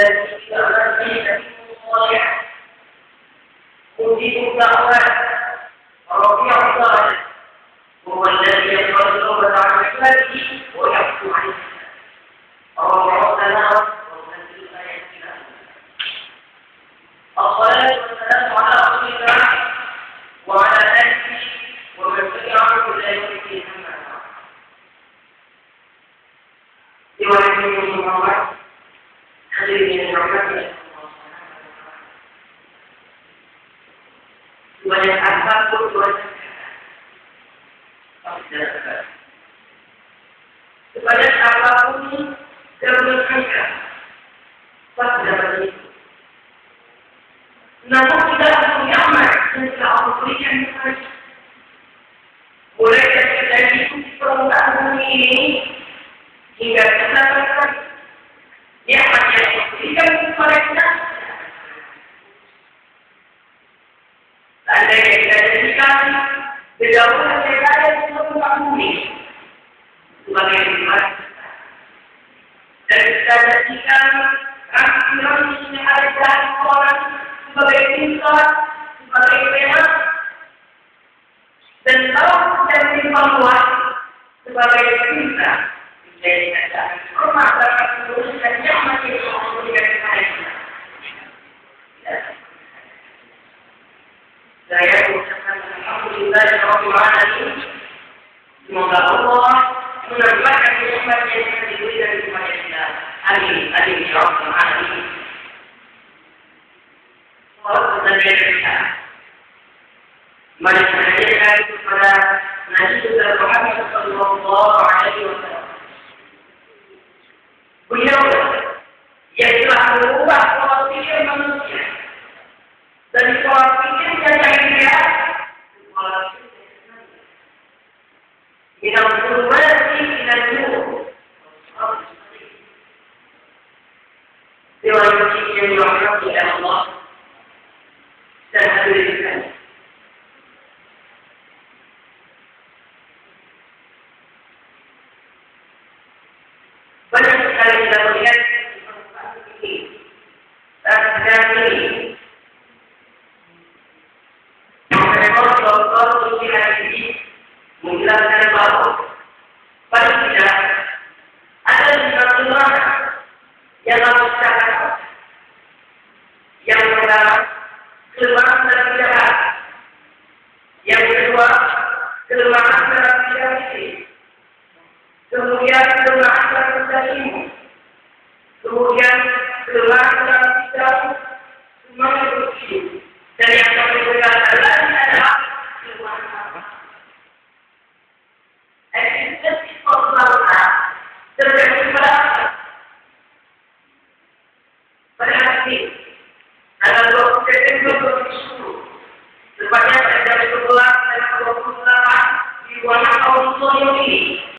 tidak lagi dari mulia. Uji usahawan, Rafi'ah usahawan. Wallahi yang berdoa berdoa lagi, boleh Tuhan. Allah Taala memberi saya kita. Assalatu wassalamu ala Rasulillah wa ala alihi wa man tabi'ahu ila yaumil qiyamah. Diwakili Muhammad hadirin yang dirahmati banyak apapun dosa sebanyak apapun kebaikan pasti dapat itu. Namun tidak punya amal dan tidak Allah berikan kepada boleh terjadi permukaan bumi ini hingga kita berkata yang hanya diberikan kepada kita. Tanda yang kita jadikan berdaulat sekali untuk bumi sebagai ibadah dan kita jadikan rangkaian yang ada dari orang sebagai insaf, sebagai pena dan kalau kita dibangun sebagai cinta menjadi ada rumah dan urusan yang masih memberikan kepada kita. Saya mengucapkan alhamdulillah rabbil alamin. Semoga Allah menambahkan nikmat yang telah diberikan kepada kita. Amin. Amin ya rabbal alamin. Allah berkata kita. Mari kita hadirkan kepada Nabi Muhammad sallallahu alaihi wasallam. Beliau yang telah mengubah pola pikir manusia. Dari pola pikir yang dia pola pikir yang berarti tidak jauh. Dewan Masjid yang dirahmati oleh Allah dan hadirin. Banyak sekali kita melihat di permukaan ini dan sekarang ini. Dokter ini menjelaskan bahwa